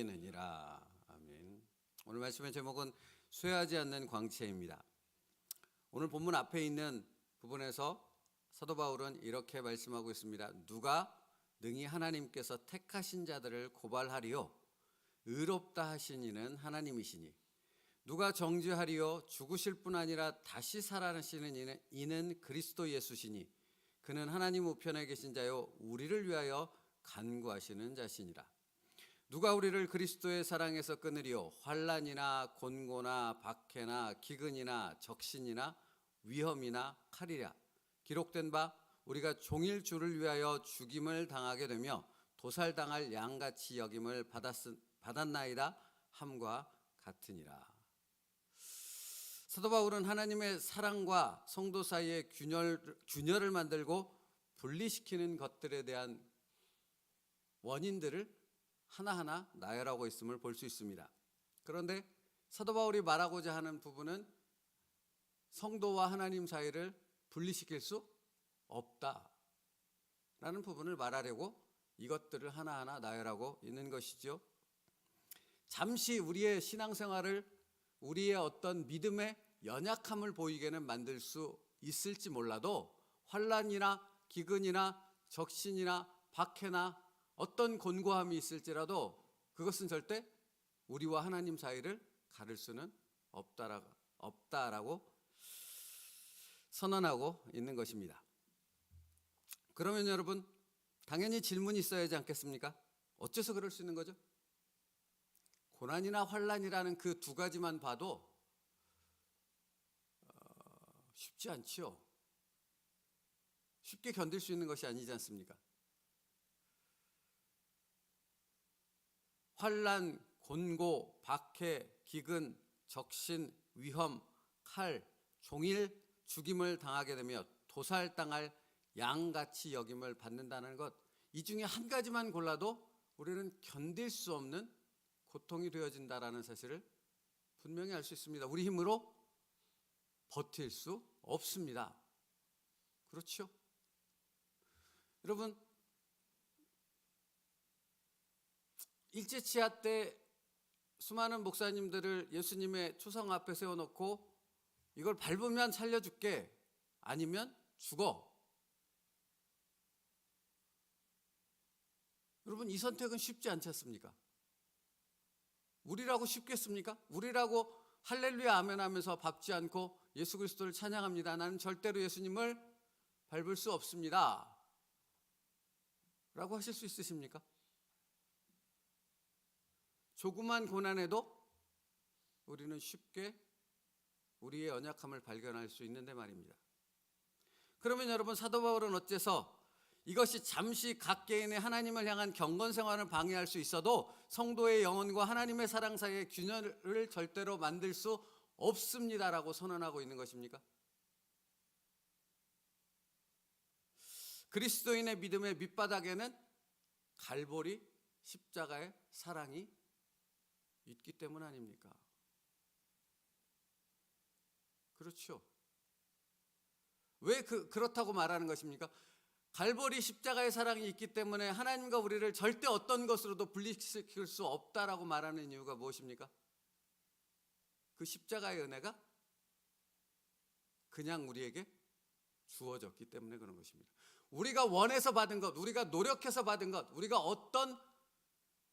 이기느니라. 아멘. 오늘 말씀의 제목은 쇠하지 않는 광채입니다. 오늘 본문 앞에 있는 부분에서 사도 바울은 이렇게 말씀하고 있습니다. 누가 능히 하나님께서 택하신 자들을 고발하리요 의롭다 하신 이는 하나님이시니 누가 정죄하리요 죽으실 뿐 아니라 다시 살아나시는 이는 그리스도 예수시니 그는 하나님 우편에 계신 자요 우리를 위하여 간구하시는 자시니라. 누가 우리를 그리스도의 사랑에서 끊으리요 환난이나 곤고나 박해나 기근이나 적신이나 위험이나 칼이랴. 기록된 바 우리가 종일 주를 위하여 죽임을 당하게 되며 도살당할 양같이 여김을 받았나이다 함과 같으니라. 사도 바울은 하나님의 사랑과 성도 사이의 균열을 만들고 분리시키는 것들에 대한 원인들을 하나하나 나열하고 있음을 볼 수 있습니다. 그런데 사도 바울이 말하고자 하는 부분은 성도와 하나님 사이를 분리시킬 수 없다라는 부분을 말하려고 이것들을 하나하나 나열하고 있는 것이죠. 잠시 우리의 신앙생활을 우리의 어떤 믿음의 연약함을 보이게는 만들 수 있을지 몰라도 환난이나 기근이나 적신이나 박해나 어떤 곤고함이 있을지라도 그것은 절대 우리와 하나님 사이를 가를 수는 없다라고 선언하고 있는 것입니다. 그러면 여러분 당연히 질문이 있어야 하지 않겠습니까? 어째서 그럴 수 있는 거죠? 고난이나 환난이라는 그 두 가지만 봐도 쉽지 않지요. 쉽게 견딜 수 있는 것이 아니지 않습니까? 환난, 곤고, 박해, 기근, 적신, 위험, 칼, 종일 죽임을 당하게 되며 도살당할 양같이 여김을 받는다는 것, 이 중에 한 가지만 골라도 우리는 견딜 수 없는 고통이 되어진다라는 사실을 분명히 알 수 있습니다. 우리 힘으로 버틸 수 없습니다. 그렇죠? 여러분, 일제치하 때 수많은 목사님들을 예수님의 초성 앞에 세워놓고 이걸 밟으면 살려줄게, 아니면 죽어. 여러분, 이 선택은 쉽지 않지 않습니까? 우리라고 쉽겠습니까? 우리라고 할렐루야 아멘 하면서 밟지 않고 예수 그리스도를 찬양합니다. 나는 절대로 예수님을 밟을 수 없습니다 라고 하실 수 있으십니까? 조그만 고난에도 우리는 쉽게 우리의 연약함을 발견할 수 있는데 말입니다. 그러면 여러분, 사도 바울은 어째서 이것이 잠시 각 개인의 하나님을 향한 경건 생활을 방해할 수 있어도 성도의 영혼과 하나님의 사랑 사이의 균열을 절대로 만들 수 없습니다라고 선언하고 있는 것입니까? 그리스도인의 믿음의 밑바닥에는 갈보리 십자가의 사랑이 있기 때문 아닙니까? 그렇죠. 왜 그렇다고 말하는 것입니까? 갈보리 십자가의 사랑이 있기 때문에 하나님과 우리를 절대 어떤 것으로도 분리시킬 수 없다라고 말하는 이유가 무엇입니까? 그 십자가의 은혜가 그냥 우리에게 주어졌기 때문에 그런 것입니다. 우리가 원해서 받은 것, 우리가 노력해서 받은 것, 우리가 어떤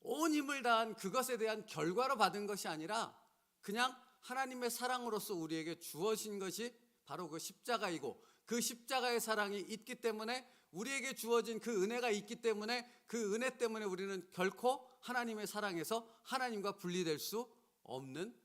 온 힘을 다한 그것에 대한 결과로 받은 것이 아니라 그냥 하나님의 사랑으로서 우리에게 주어진 것이 바로 그 십자가이고, 그 십자가의 사랑이 있기 때문에, 우리에게 주어진 그 은혜가 있기 때문에, 그 은혜 때문에 우리는 결코 하나님의 사랑에서 하나님과 분리될 수 없는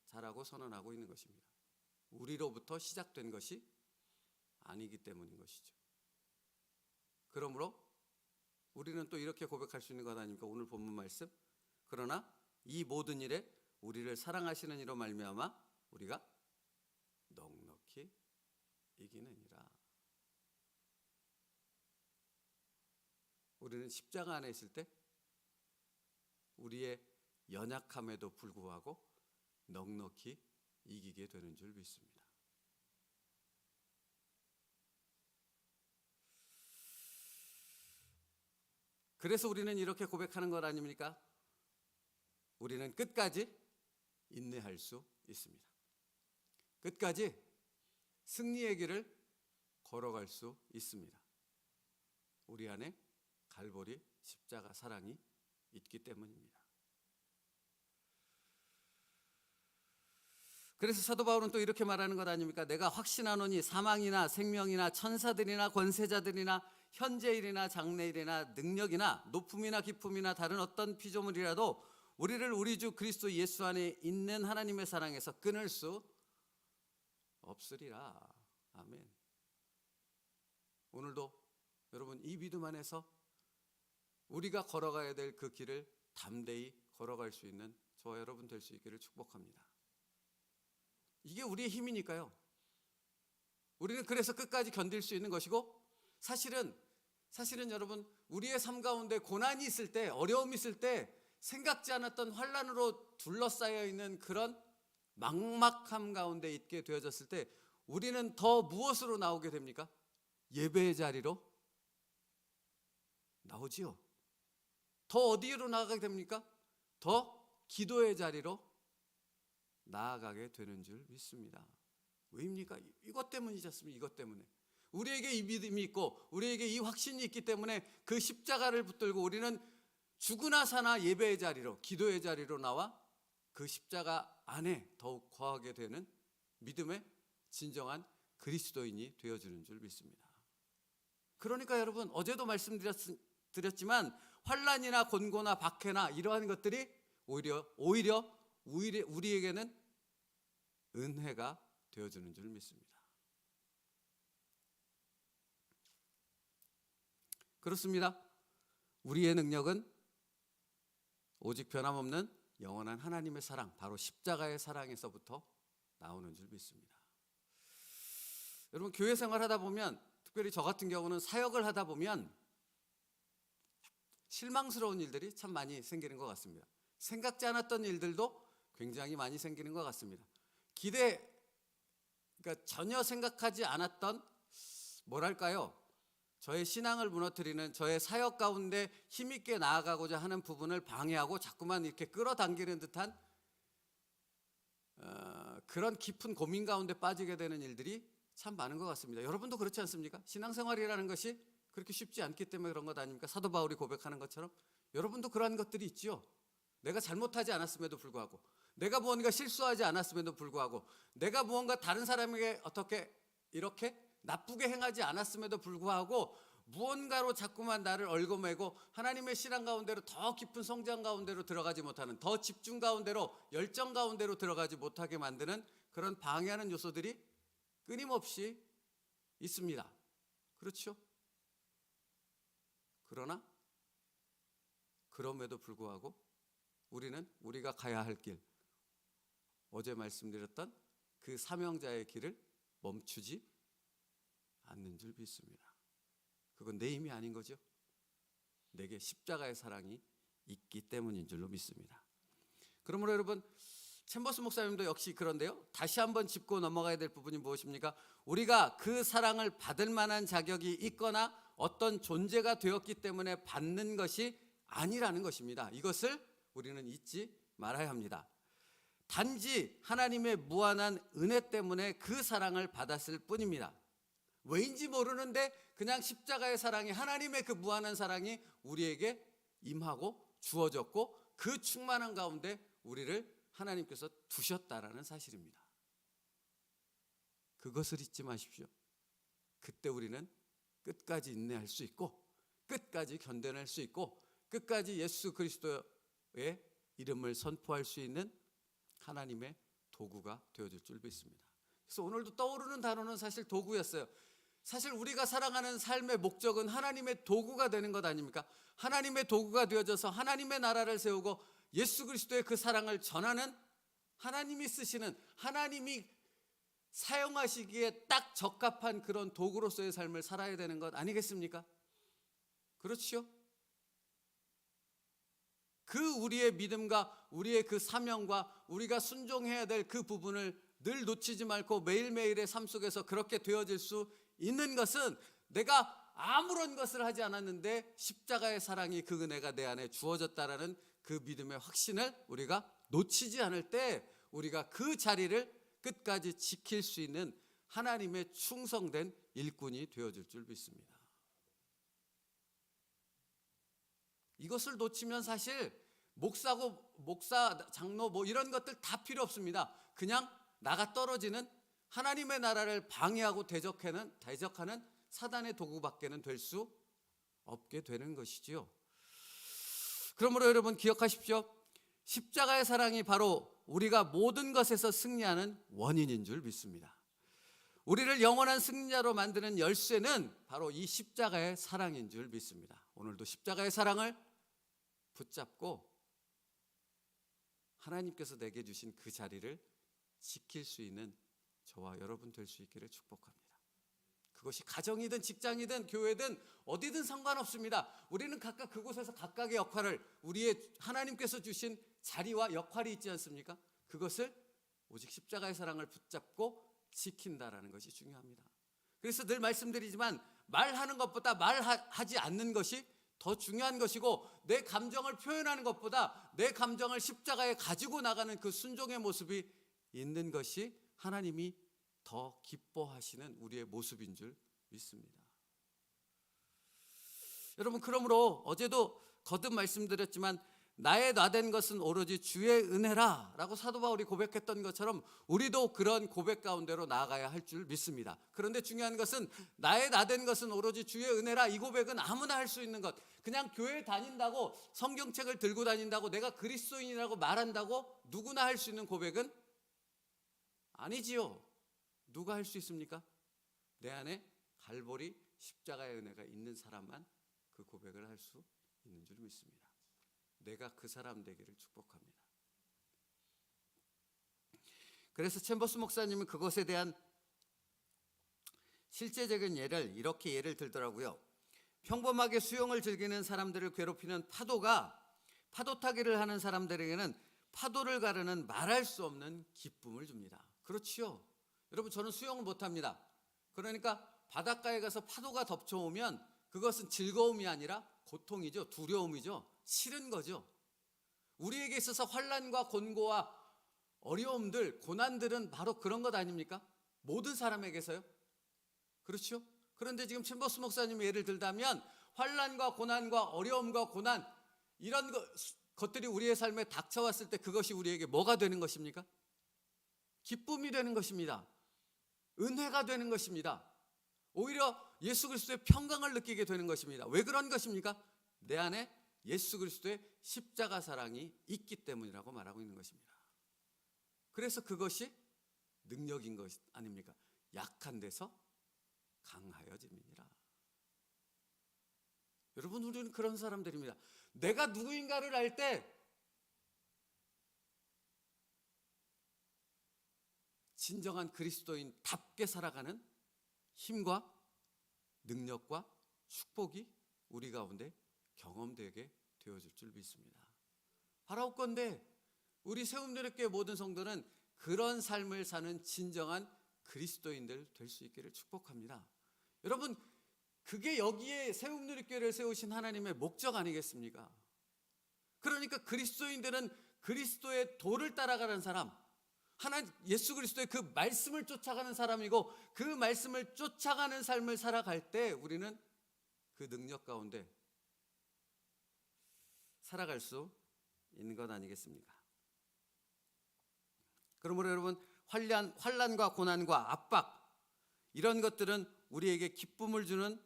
자라고 선언하고 있는 것입니다. 우리로부터 시작된 것이 아니기 때문인 것이죠. 그러므로 우리는 또 이렇게 고백할 수 있는 것 아닙니까? 오늘 본문 말씀. 그러나 이 모든 일에 우리를 사랑하시는 이로 말미암아 우리가 넉넉히 이기느니라. 우리는 십자가 안에 있을 때 우리의 연약함에도 불구하고 넉넉히 이기게 되는 줄 믿습니다. 그래서 우리는 이렇게 고백하는 것 아닙니까? 우리는 끝까지 인내할 수 있습니다. 끝까지 승리의 길을 걸어갈 수 있습니다. 우리 안에 갈보리 십자가 사랑이 있기 때문입니다. 그래서 사도 바울은 또 이렇게 말하는 것 아닙니까? 내가 확신하노니 사망이나 생명이나 천사들이나 권세자들이나 현재일이나 장래일이나 능력이나 높음이나 깊음이나 다른 어떤 피조물이라도 우리를 우리 주 그리스도 예수 안에 있는 하나님의 사랑에서 끊을 수 없으리라. 아멘. 오늘도 여러분 이 믿음 안에서 우리가 걸어가야 될 그 길을 담대히 걸어갈 수 있는 저와 여러분 될 수 있기를 축복합니다. 이게 우리의 힘이니까요. 우리는 그래서 끝까지 견딜 수 있는 것이고, 사실은 여러분 우리의 삶 가운데 고난이 있을 때, 어려움이 있을 때 생각지 않았던 환난으로 둘러싸여 있는 그런 막막함 가운데 있게 되어졌을 때 우리는 더 무엇으로 나오게 됩니까? 예배의 자리로 나오지요. 더 어디로 나아가게 됩니까? 더 기도의 자리로 나아가게 되는 줄 믿습니다. 왜입니까? 이것 때문이지 않습니까? 이것 때문에 우리에게 이 믿음이 있고 우리에게 이 확신이 있기 때문에 그 십자가를 붙들고 우리는 죽으나 사나 예배의 자리로, 기도의 자리로 나와 그 십자가 안에 더욱 거하게 되는 믿음의 진정한 그리스도인이 되어주는 줄 믿습니다. 그러니까 여러분 어제도 말씀드렸지만 환난이나 곤고나 박해나 이러한 것들이 오히려 우리에게는 은혜가 되어주는 줄 믿습니다. 그렇습니다. 우리의 능력은 오직 변함없는 영원한 하나님의 사랑, 바로 십자가의 사랑에서부터 나오는 줄 믿습니다. 여러분 교회 생활하다 보면, 특별히 저 같은 경우는 사역을 하다 보면 실망스러운 일들이 참 많이 생기는 것 같습니다. 생각지 않았던 일들도 굉장히 많이 생기는 것 같습니다. 그러니까 전혀 생각하지 않았던, 뭐랄까요, 저의 신앙을 무너뜨리는, 저의 사역 가운데 힘있게 나아가고자 하는 부분을 방해하고 자꾸만 이렇게 끌어당기는 듯한 그런 깊은 고민 가운데 빠지게 되는 일들이 참 많은 것 같습니다. 여러분도 그렇지 않습니까? 신앙생활이라는 것이 그렇게 쉽지 않기 때문에 그런 것 아닙니까? 사도 바울이 고백하는 것처럼 여러분도 그러한 것들이 있지요. 내가 잘못하지 않았음에도 불구하고, 내가 무언가 실수하지 않았음에도 불구하고, 내가 무언가 다른 사람에게 어떻게 이렇게 나쁘게 행하지 않았음에도 불구하고 무언가로 자꾸만 나를 얽어매고 하나님의 신앙 가운데로 더 깊은 성장 가운데로 들어가지 못하는, 더 집중 가운데로, 열정 가운데로 들어가지 못하게 만드는 그런 방해하는 요소들이 끊임없이 있습니다. 그렇죠? 그러나 그럼에도 불구하고 우리는 우리가 가야 할 길, 어제 말씀드렸던 그 사명자의 길을 멈추지 않는 줄 믿습니다. 그건 내 힘이 아닌 거죠. 내게 십자가의 사랑이 있기 때문인 줄로 믿습니다. 그러므로 여러분, 챔버스 목사님도 역시 그런데요, 다시 한번 짚고 넘어가야 될 부분이 무엇입니까? 우리가 그 사랑을 받을 만한 자격이 있거나 어떤 존재가 되었기 때문에 받는 것이 아니라는 것입니다. 이것을 우리는 잊지 말아야 합니다. 단지 하나님의 무한한 은혜 때문에 그 사랑을 받았을 뿐입니다. 왜인지 모르는데 그냥 십자가의 사랑이, 하나님의 그 무한한 사랑이 우리에게 임하고 주어졌고 그 충만한 가운데 우리를 하나님께서 두셨다라는 사실입니다. 그것을 잊지 마십시오. 그때 우리는 끝까지 인내할 수 있고, 끝까지 견뎌낼 수 있고, 끝까지 예수 그리스도의 이름을 선포할 수 있는 하나님의 도구가 되어줄 줄 믿습니다. 그래서 오늘도 떠오르는 단어는 사실 도구였어요. 사실 우리가 살아가는 삶의 목적은 하나님의 도구가 되는 것 아닙니까? 하나님의 도구가 되어져서 하나님의 나라를 세우고 예수 그리스도의 그 사랑을 전하는, 하나님이 쓰시는, 하나님이 사용하시기에 딱 적합한 그런 도구로서의 삶을 살아야 되는 것 아니겠습니까? 그렇죠? 그 우리의 믿음과 우리의 그 사명과 우리가 순종해야 될 그 부분을 늘 놓치지 말고 매일매일의 삶 속에서 그렇게 되어질 수 있는 것은, 내가 아무런 것을 하지 않았는데 십자가의 사랑이, 그 은혜가 내 안에 주어졌다라는 그 믿음의 확신을 우리가 놓치지 않을 때 우리가 그 자리를 끝까지 지킬 수 있는 하나님의 충성된 일꾼이 되어줄 줄 믿습니다. 이것을 놓치면 사실 목사, 장로 뭐 이런 것들 다 필요 없습니다. 그냥 나가 떨어지는 하나님의 나라를 방해하고 대적하는 사단의 도구밖에는 될 수 없게 되는 것이지요. 그러므로 여러분 기억하십시오. 십자가의 사랑이 바로 우리가 모든 것에서 승리하는 원인인 줄 믿습니다. 우리를 영원한 승리자로 만드는 열쇠는 바로 이 십자가의 사랑인 줄 믿습니다. 오늘도 십자가의 사랑을 붙잡고 하나님께서 내게 주신 그 자리를 지킬 수 있는 저와 여러분 될 수 있기를 축복합니다. 그것이 가정이든 직장이든 교회든 어디든 상관없습니다. 우리는 각각 그곳에서 각각의 역할을, 우리의 하나님께서 주신 자리와 역할이 있지 않습니까? 그것을 오직 십자가의 사랑을 붙잡고 지킨다라는 것이 중요합니다. 그래서 늘 말씀드리지만 말하는 것보다 말하지 않는 것이 더 중요한 것이고, 내 감정을 표현하는 것보다 내 감정을 십자가에 가지고 나가는 그 순종의 모습이 있는 것이 하나님이 더 기뻐하시는 우리의 모습인 줄 믿습니다. 여러분, 그러므로 어제도 거듭 말씀드렸지만 나의 나된 것은 오로지 주의 은혜라 라고 사도 바울이 고백했던 것처럼 우리도 그런 고백 가운데로 나아가야 할 줄 믿습니다. 그런데 중요한 것은 나의 나된 것은 오로지 주의 은혜라, 이 고백은 아무나 할 수 있는 것, 그냥 교회 다닌다고, 성경책을 들고 다닌다고, 내가 그리스도인이라고 말한다고 누구나 할 수 있는 고백은 아니지요. 누가 할 수 있습니까? 내 안에 갈보리 십자가의 은혜가 있는 사람만 그 고백을 할 수 있는 줄 믿습니다. 내가 그 사람 되기를 축복합니다. 그래서 챔버스 목사님은 그것에 대한 실제적인 예를 이렇게 예를 들더라고요. 평범하게 수영을 즐기는 사람들을 괴롭히는 파도가 파도 타기를 하는 사람들에게는 파도를 가르는 말할 수 없는 기쁨을 줍니다. 그렇지요. 여러분, 저는 수영을 못합니다. 그러니까 바닷가에 가서 파도가 덮쳐오면 그것은 즐거움이 아니라 고통이죠. 두려움이죠. 싫은 거죠. 우리에게 있어서 환난과 곤고와 어려움들, 고난들은 바로 그런 것 아닙니까? 모든 사람에게서요. 그렇죠? 그런데 지금 챔버스 목사님이 예를 들다면 환난과 고난과 어려움과 고난, 이런 것들이 우리의 삶에 닥쳐왔을 때 그것이 우리에게 뭐가 되는 것입니까? 기쁨이 되는 것입니다. 은혜가 되는 것입니다. 오히려 예수 그리스도의 평강을 느끼게 되는 것입니다. 왜 그런 것입니까? 내 안에 예수 그리스도의 십자가 사랑이 있기 때문이라고 말하고 있는 것입니다. 그래서 그것이 능력인 것 아닙니까? 약한 데서 강하여짐이니라. 여러분, 우리는 그런 사람들입니다. 내가 누구인가를 알 때 진정한 그리스도인답게 살아가는 힘과 능력과 축복이 우리 가운데 경험되게 되어질 줄 믿습니다. 바라옵건대 우리 세움누리교회 모든 성도는 그런 삶을 사는 진정한 그리스도인들 될 수 있기를 축복합니다. 여러분, 그게 여기에 세움누리교회를 세우신 하나님의 목적 아니겠습니까? 그러니까 그리스도인들은 그리스도의 도를 따라가는 사람, 예수 그리스도의 그 말씀을 쫓아가는 사람이고, 그 말씀을 쫓아가는 삶을 살아갈 때 우리는 그 능력 가운데 살아갈 수 있는 것 아니겠습니까? 그러므로 여러분, 환난과 고난과 압박, 이런 것들은 우리에게 기쁨을 주는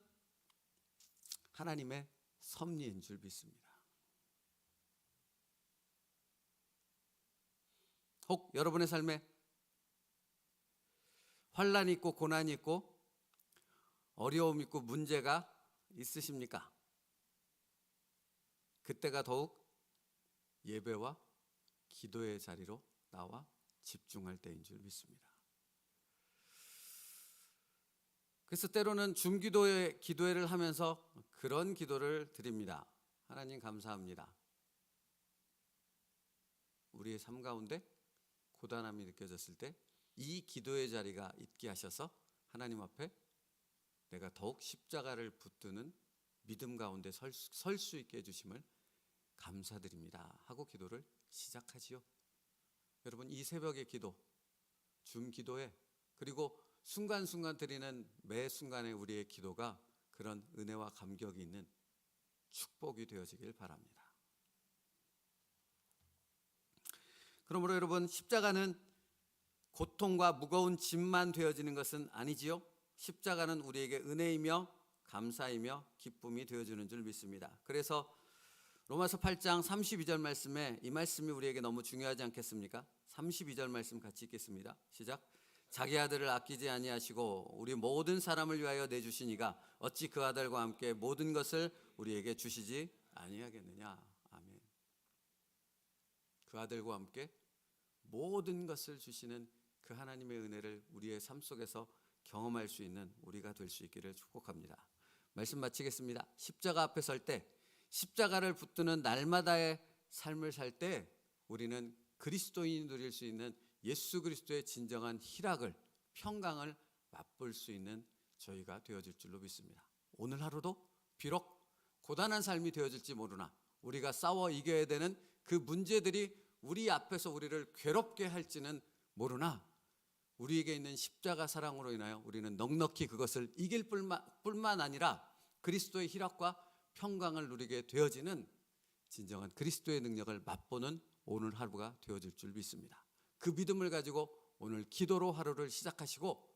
하나님의 섭리인 줄 믿습니다. 혹 여러분의 삶에 환난이 있고 고난이 있고 어려움이 있고 문제가 있으십니까? 그때가 더욱 예배와 기도의 자리로 나와 집중할 때인 줄 믿습니다. 그래서 때로는 중기도의 기도회를 하면서 그런 기도를 드립니다. 하나님 감사합니다. 우리의 삶 가운데 고단함이 느껴졌을 때 이 기도의 자리가 있게 하셔서 하나님 앞에 내가 더욱 십자가를 붙드는 믿음 가운데 설 수 있게 해주심을 감사드립니다 하고 기도를 시작하지요. 여러분, 이 새벽의 기도, 줌 기도에, 그리고 순간순간 드리는 매 순간의 우리의 기도가 그런 은혜와 감격이 있는 축복이 되어지길 바랍니다. 그러므로 여러분, 십자가는 고통과 무거운 짐만 되어지는 것은 아니지요. 십자가는 우리에게 은혜이며 감사이며 기쁨이 되어주는 줄 믿습니다. 그래서 로마서 8장 32절 말씀에 이 말씀이 우리에게 너무 중요하지 않겠습니까? 32절 말씀 같이 읽겠습니다. 시작. 자기 아들을 아끼지 아니하시고 우리 모든 사람을 위하여 내주시니가 어찌 그 아들과 함께 모든 것을 우리에게 주시지 아니하겠느냐. 아멘. 그 아들과 함께 모든 것을 주시는 그 하나님의 은혜를 우리의 삶 속에서 경험할 수 있는 우리가 될 수 있기를 축복합니다. 말씀 마치겠습니다. 십자가 앞에 설 때, 십자가를 붙드는 날마다의 삶을 살 때 우리는 그리스도인이 누릴 수 있는 예수 그리스도의 진정한 희락을, 평강을 맛볼 수 있는 저희가 되어질 줄로 믿습니다. 오늘 하루도 비록 고단한 삶이 되어질지 모르나 우리가 싸워 이겨야 되는 그 문제들이 우리 앞에서 우리를 괴롭게 할지는 모르나 우리에게 있는 십자가 사랑으로 인하여 우리는 넉넉히 그것을 이길 뿐만 아니라 그리스도의 희락과 평강을 누리게 되어지는 진정한 그리스도의 능력을 맛보는 오늘 하루가 되어질 줄 믿습니다. 그 믿음을 가지고 오늘 기도로 하루를 시작하시고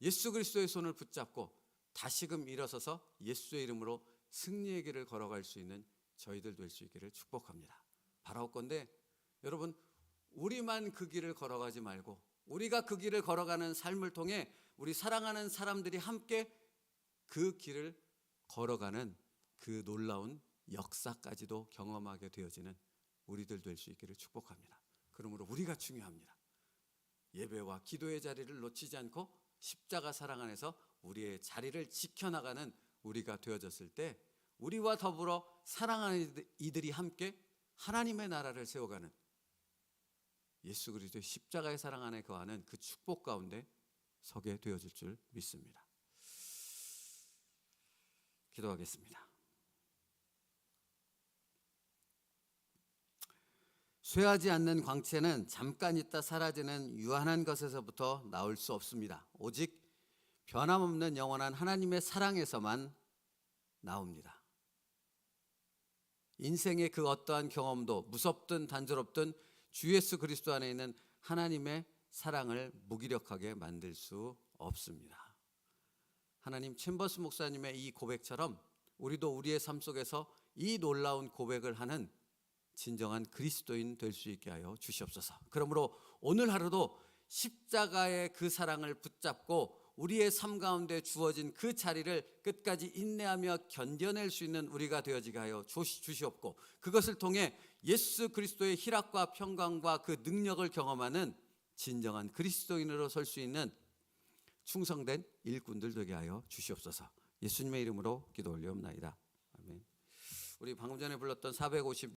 예수 그리스도의 손을 붙잡고 다시금 일어서서 예수의 이름으로 승리의 길을 걸어갈 수 있는 저희들 될 수 있기를 축복합니다. 바라옵건대 여러분, 우리만 그 길을 걸어가지 말고 우리가 그 길을 걸어가는 삶을 통해 우리 사랑하는 사람들이 함께 그 길을 걸어가는 그 놀라운 역사까지도 경험하게 되어지는 우리들 될 수 있기를 축복합니다. 그러므로 우리가 중요합니다. 예배와 기도의 자리를 놓치지 않고 십자가 사랑 안에서 우리의 자리를 지켜나가는 우리가 되어졌을 때 우리와 더불어 사랑하는 이들이 함께 하나님의 나라를 세워가는 예수 그리스도의 십자가의 사랑 안에 거하는 그 축복 가운데 서게 되어질 줄 믿습니다. 기도하겠습니다. 쇠하지 않는 광채는 잠깐 있다 사라지는 유한한 것에서부터 나올 수 없습니다. 오직 변함없는 영원한 하나님의 사랑에서만 나옵니다. 인생의 그 어떠한 경험도 무섭든 단조롭든 주 예수 그리스도 안에 있는 하나님의 사랑을 무기력하게 만들 수 없습니다. 하나님, 챔버스 목사님의 이 고백처럼 우리도 우리의 삶 속에서 이 놀라운 고백을 하는 진정한 그리스도인 될 수 있게 하여 주시옵소서. 그러므로 오늘 하루도 십자가의 그 사랑을 붙잡고 우리의 삶 가운데 주어진 그 자리를 끝까지 인내하며 견뎌낼 수 있는 우리가 되어지게 하여 주시옵고 그것을 통해 예수 그리스도의 희락과 평강과 그 능력을 경험하는 진정한 그리스도인으로 설 수 있는 충성된 일꾼들 되게 하여 주시옵소서. 예수님의 이름으로 기도 올리옵나이다. 아멘. 우리 방금 전에 불렀던 450